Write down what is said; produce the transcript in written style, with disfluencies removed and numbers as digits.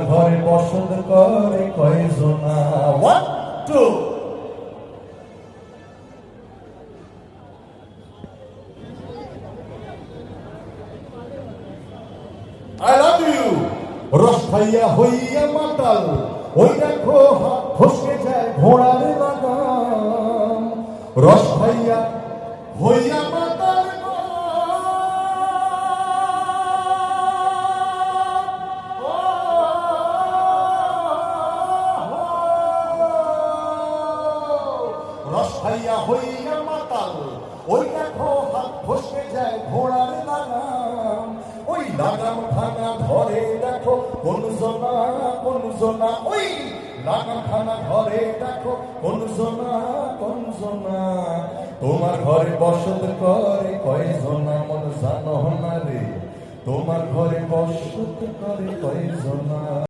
ঘরে বসত করে কয়জনা। One two I love you রস খাইয়া হইয়া মাতাল ওই দেখো হাত ফসকে যায় ঘোড়ার লাগাম রস খাইয়া হইয়া মাতাল রস খাইয়া হইয়া মাতাল ওই দেখো হাত ফসকে যায় ঘোড়ার লাগাম ওই লাগাম খানা ধরে দেখো কোন জনা ওই লাগাম খানা ধরে দেখো কোন জনা তোমার ঘরে বসত করে কয়জনা মন জানো না রে তোমার ঘরে বসত করে কয়জনা।